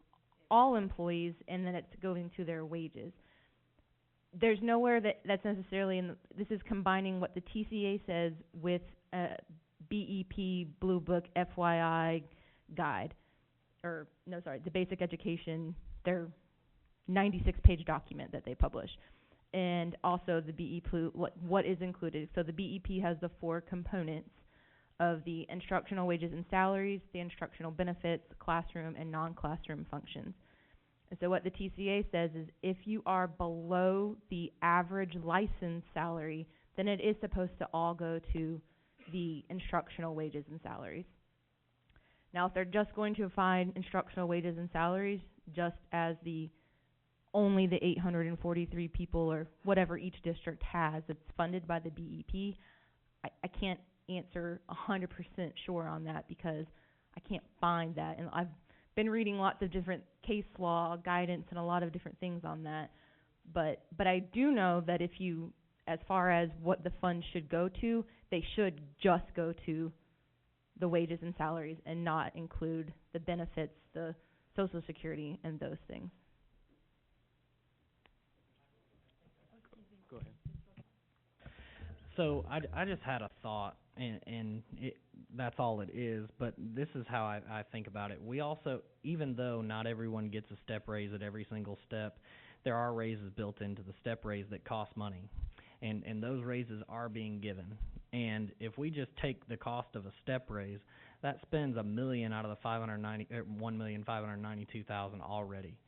all employees and then it's going to their wages. There's nowhere that's necessarily this is combining what the TCA says with BEP Blue Book FYI guide, the Basic Education, their 96-page document that they publish, and also the BEP, what is included. So the BEP has the 4 components of the instructional wages and salaries, the instructional benefits, classroom and non-classroom functions. And so what the TCA says is if you are below the average license salary, then it is supposed to all go to the instructional wages and salaries. Now, if they're just going to find instructional wages and salaries just as only the 843 people or whatever each district has that's funded by the BEP, I can't answer 100% sure on that because I can't find that. And I've been reading lots of different case law guidance and a lot of different things on that. But I do know that if you, as far as what the funds should go to, they should just go to the wages and salaries and not include the benefits, the Social Security, and those things. Go ahead. So I just had a thought, and that's all it is, but this is how I think about it. We also, even though not everyone gets a step raise at every single step, there are raises built into the step raise that cost money, and those raises are being given. And if we just take the cost of a step raise, that spends $1 million out of the $1,592,000 already.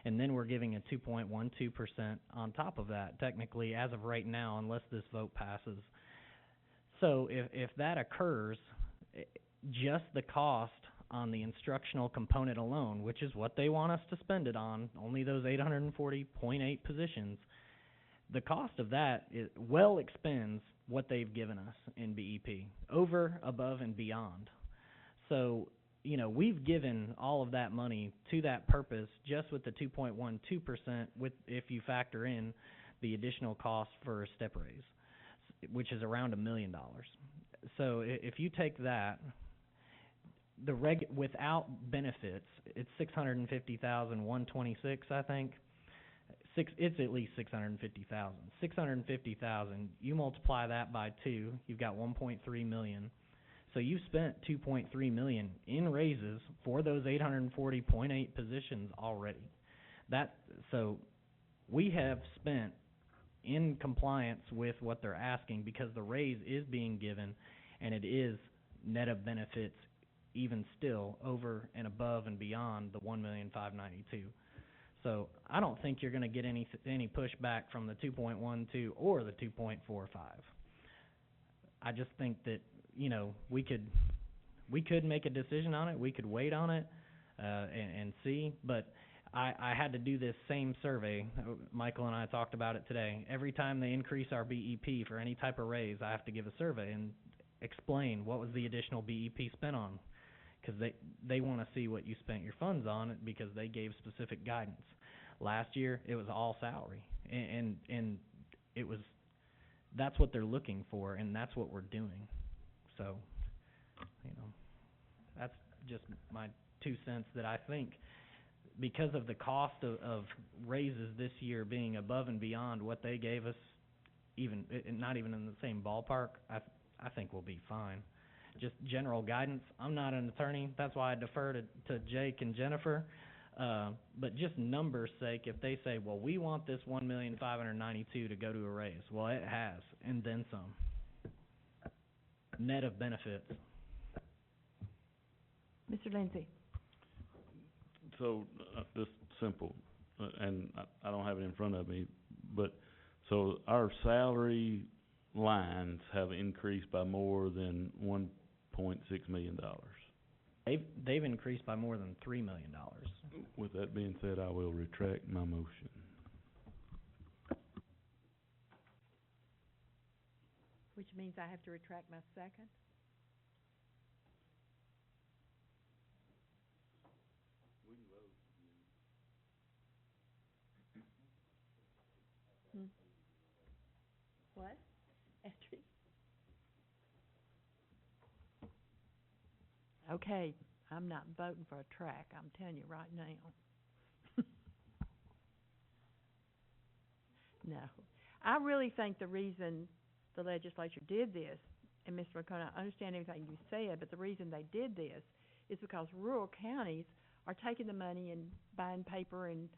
And then we're giving a 2.12% on top of that, technically, as of right now, unless this vote passes. So if that occurs, just the cost on the instructional component alone, which is what they want us to spend it on, only those 840.8 positions, the cost of that well expends what they've given us in BEP, over, above, and beyond. So, you know, we've given all of that money to that purpose just with the 2.12%, with if you factor in the additional cost for a step raise, which is around $1 million. So if you take that, without benefits, it's $650,126, I think. It's at least $650,000. $650,000. You multiply that by 2, you've got $1.3 million. So you spent $2.3 million in raises for those 840.8 positions already. So we have spent in compliance with what they're asking, because the raise is being given, and it is net of benefits, even still over and above and beyond the $1,592,000. So I don't think you're going to get any pushback from the 2.12 or the 2.45. I just think that, you know, we could make a decision on it. We could wait on it and see. But I had to do this same survey. Michael and I talked about it today. Every time they increase our BEP for any type of raise, I have to give a survey and explain what was the additional BEP spent on, because they want to see what you spent your funds on, because they gave specific guidance. Last year, it was all salary, and it was, that's what they're looking for, and that's what we're doing. So, you know, that's just my 2 cents, that I think because of the cost of raises this year being above and beyond what they gave us, even not even in the same ballpark, I think we'll be fine. Just general guidance. I'm not an attorney. That's why I defer to Jake and Jennifer. But just numbers' sake, if they say, well, we want this $1,592,000 to go to a raise, well, it has, and then some. Net of benefits. Mr. Lindsay. So, just simple, and I don't have it in front of me, but, so our salary lines have increased by more than $1.6 million. They've increased by more than $3 million. With that being said, I will retract my motion. Which means I have to retract my second? What? After? Okay, I'm not voting for a track, I'm telling you right now. No. I really think the reason the legislature did this, and Mr. McCone, I understand everything you said, but the reason they did this is because rural counties are taking the money and buying paper and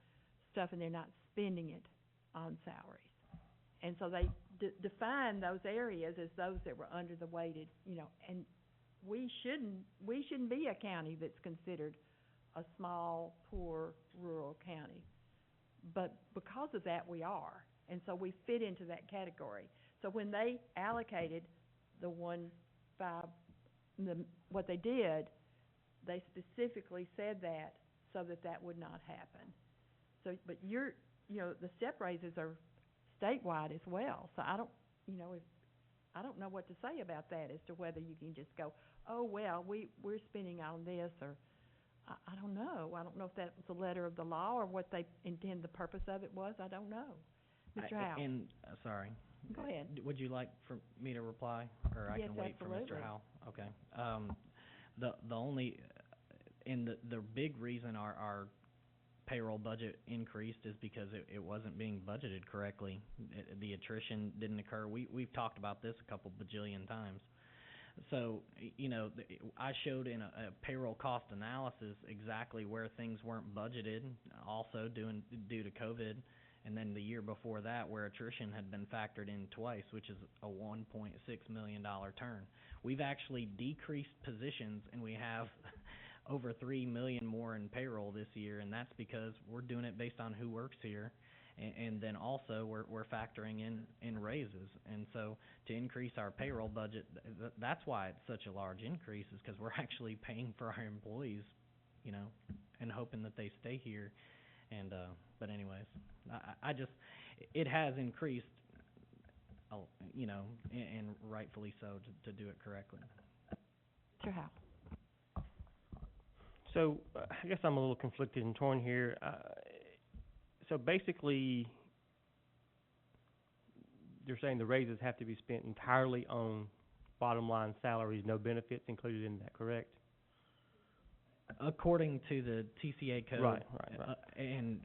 stuff, and they're not spending it on salaries. And so they define those areas as those that were under the weighted, you know, and we shouldn't be a county that's considered a small, poor, rural county. But because of that, we are. And so we fit into that category. So when they allocated the what they did, they specifically said that so that would not happen. So, but you know, the step raises are statewide as well. So I don't know what to say about that as to whether you can just go, oh, well, we're spending on this, or I don't know. I don't know if that was the letter of the law or what they intend the purpose of it was. I don't know. Mr. Howell? Sorry. Go ahead. Would you like for me to reply, or I Yes, can wait for absolutely. Mr. Howell? Okay. The only, and the big reason our payroll budget increased is because it wasn't being budgeted correctly. The attrition didn't occur. We've talked about this a couple bajillion times. So, I showed in a payroll cost analysis exactly where things weren't budgeted, also due to COVID, and then the year before that where attrition had been factored in twice, which is a $1.6 million turn. We've actually decreased positions, and we have over 3 million more in payroll this year, and that's because we're doing it based on who works here, and then also we're factoring in raises. And so to increase our payroll budget, that's why it's such a large increase, is because we're actually paying for our employees, and hoping that they stay here. And but anyways, I just, it has increased, and rightfully so, to do it correctly. Mr. Howell? So, I guess I'm a little conflicted and torn here. So basically, you're saying the raises have to be spent entirely on bottom line salaries, no benefits included in that, correct? According to the TCA code. Right. And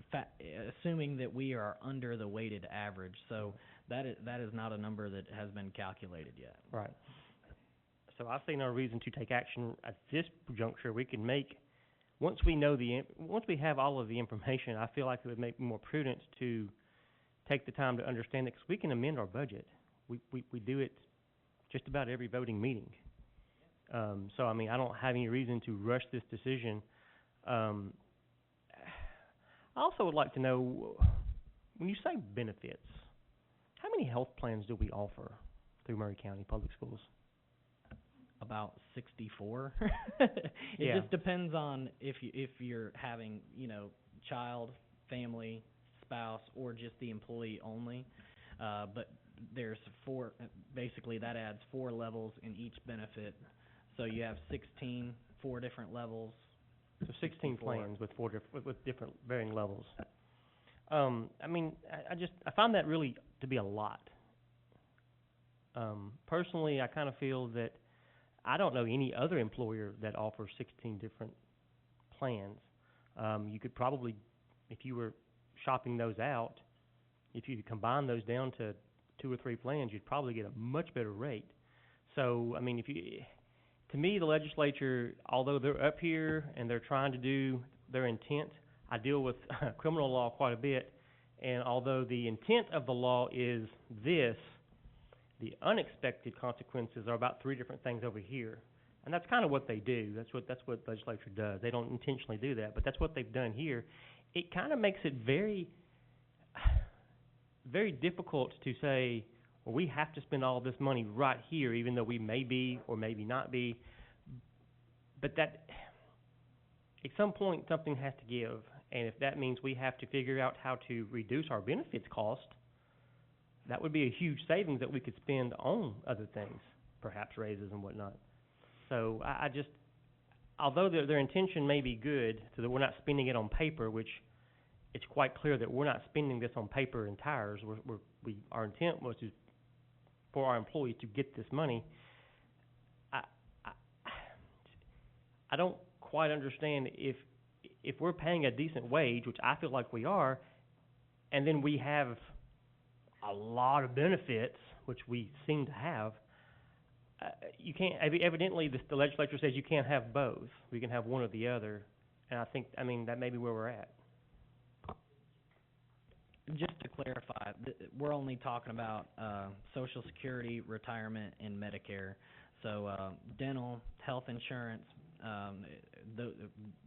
assuming that we are under the weighted average, so that is not a number that has been calculated yet. Right. So I see no reason to take action at this juncture. We can make, once we have all of the information, I feel like it would make more prudent to take the time to understand it, because we can amend our budget. We do it just about every voting meeting. So, I mean, I don't have any reason to rush this decision. I also would like to know, when you say benefits, how many health plans do we offer through Murray County Public Schools? About 64. Yeah. Just depends on if you're having, child, family, spouse, or just the employee only. But there's basically that adds 4 levels in each benefit. So you have 4 different levels. So 16 plans with with different varying levels. I mean, I find that really to be a lot. Personally, I kind of feel that I don't know any other employer that offers 16 different plans. You could probably, if you were shopping those out, if you could combine those down to 2 or 3 plans, you'd probably get a much better rate. So, I mean, to me, the legislature, although they're up here and they're trying to do their intent, I deal with criminal law quite a bit, and although the intent of the law is this, the unexpected consequences are about 3 different things over here. And that's kind of what they do. That's what the legislature does. They don't intentionally do that, but that's what they've done here. It kind of makes it very, very difficult to say, well, we have to spend all this money right here, even though we may be or maybe not be. But that, at some point, something has to give. And if that means we have to figure out how to reduce our benefits cost, that would be a huge savings that we could spend on other things, perhaps raises and whatnot. So I just, although their intention may be good, so that we're not spending it on paper, which it's quite clear that we're not spending this on paper and tires. Our intent was for our employees to get this money. I don't quite understand if we're paying a decent wage, which I feel like we are, and then we have a lot of benefits, which we seem to have. You can't. Evidently, the legislature says you can't have both. We can have one or the other, and I mean, that may be where we're at. Just to clarify, we're only talking about Social Security, retirement, and Medicare. So dental, health insurance, the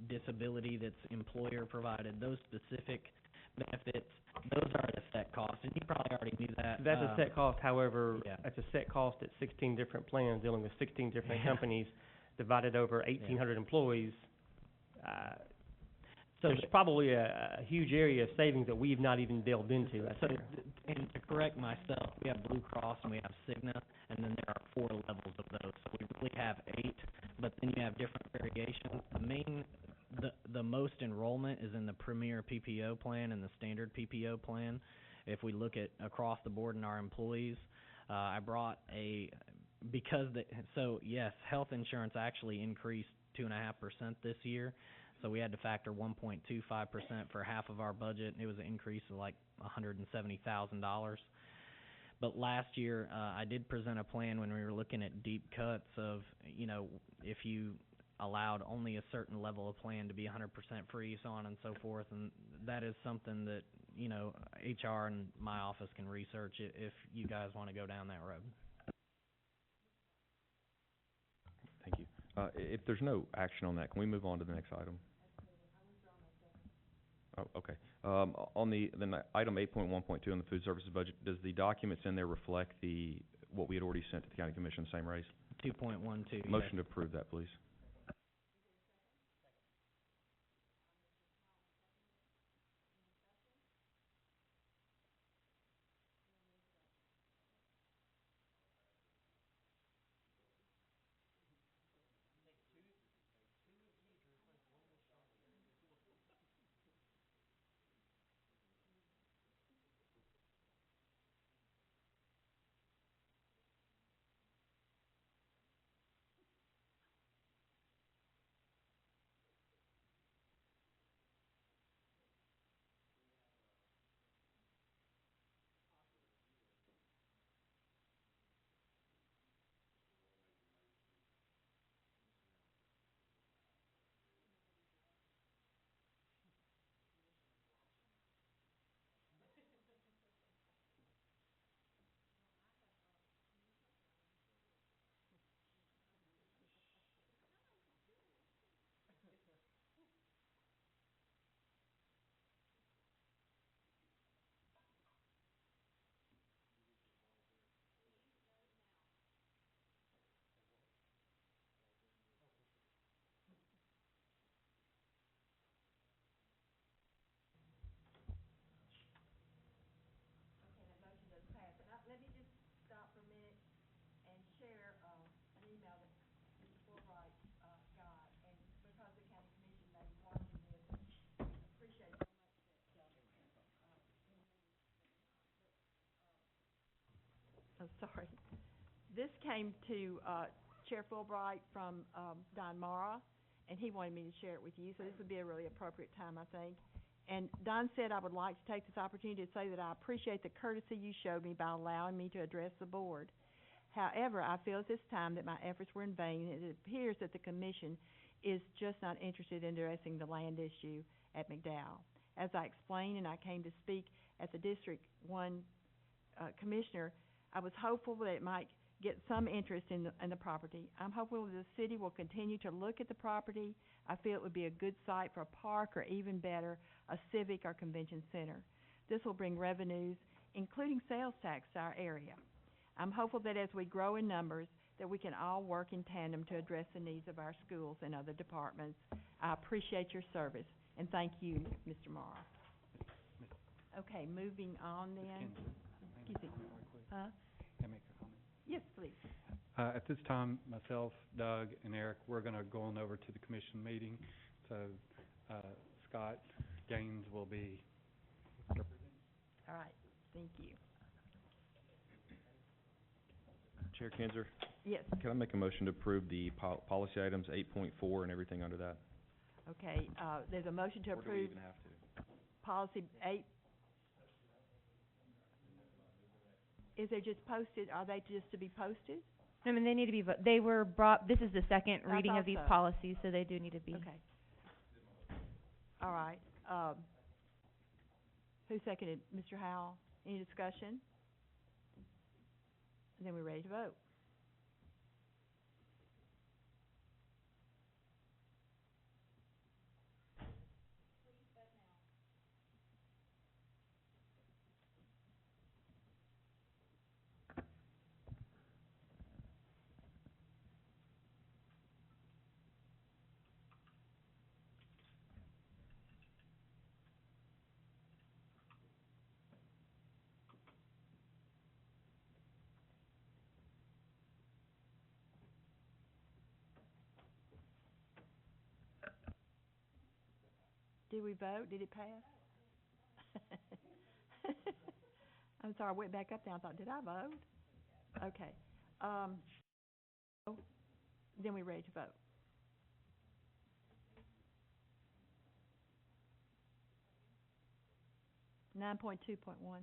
disability that's employer provided, those specific benefits, those are at a set cost, and you probably already knew that. That's a set cost. However, yeah. That's a set cost at 16 different plans dealing with 16 different companies divided over 1,800 employees. So there's probably a huge area of savings that we've not even delved into. And to correct myself, we have Blue Cross and we have Cigna, and then there are 4 levels of those. So we really have 8, but then you have different variations. the most enrollment is in the Premier PPO plan and the Standard PPO plan. If we look at across the board in our employees, I brought so yes, health insurance actually increased 2.5% this year. So we had to factor 1.25% for half of our budget. It was an increase of like $170,000. But last year, I did present a plan when we were looking at deep cuts of, if you allowed only a certain level of plan to be 100% free, so on and so forth. And that is something that, HR and my office can research if you guys want to go down that road. Thank you. If there's no action on that, can we move on to the next item? Oh, okay. On the item 8.1.2 on the food services budget, does the documents in there reflect what we had already sent to the county commission, same raise? 2.12. Motion to approve that, please. Oh, sorry. This came to Chair Fulbright from Don Mara, and he wanted me to share it with you, so this would be a really appropriate time, I think. And Don said I would like to take this opportunity to say that I appreciate the courtesy you showed me by allowing me to address the board. However, I feel at this time that my efforts were in vain, and it appears that the commission is just not interested in addressing the land issue at McDowell. As I explained, and I came to speak at the District 1 Commissioner, I was hopeful that it might get some interest in the property. I'm hopeful that the city will continue to look at the property. I feel it would be a good site for a park, or even better, a civic or convention center. This will bring revenues, including sales tax, to our area. I'm hopeful that as we grow in numbers, that we can all work in tandem to address the needs of our schools and other departments. I appreciate your service, and thank you, Mr. Morrow. Okay, moving on then. Excuse me. Can I make a comment? Yes, please. At this time, myself, Doug, and Eric, we're going to go on over to the commission meeting. So Scott Gaines will be representing. All right, thank you. Chair Kinzer? Yes. Can I make a motion to approve the policy items 8.4 and everything under that? Okay, there's a motion to approve. Or do we even have to? Policy 8. Is they just posted? Are they just to be posted? I mean, they need to be, they were brought, this is the second reading of these so. policies, so they do need to be. Okay. All right. Who seconded? Mr. Howell? Any discussion? And then we're ready to vote. Did we vote? Did it pass? I'm sorry, I went back up there, I thought, did I vote? Okay, then we're ready to vote. Nine point two point one.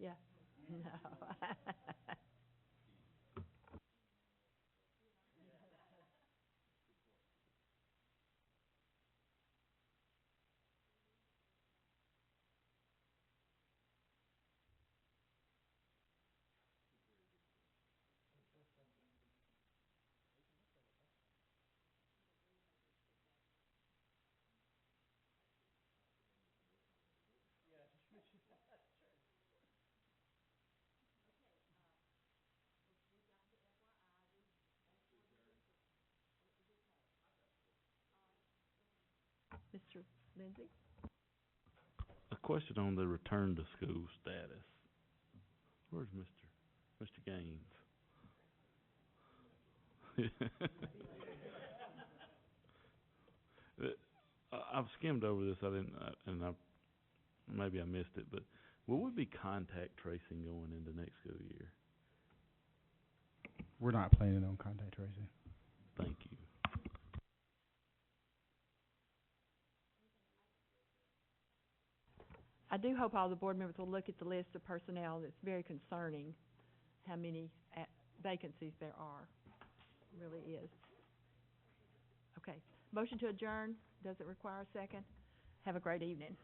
Yeah, no. Mr. Lindsay? A question on the return to school status. Where's Mr. Gaines? I've skimmed over this, maybe I missed it, but will we be contact tracing going into next school year? We're not planning on contact tracing. Thank you. I do hope all the board members will look at the list of personnel. It's very concerning how many vacancies there are. It really is. Okay. Motion to adjourn. Does it require a second? Have a great evening.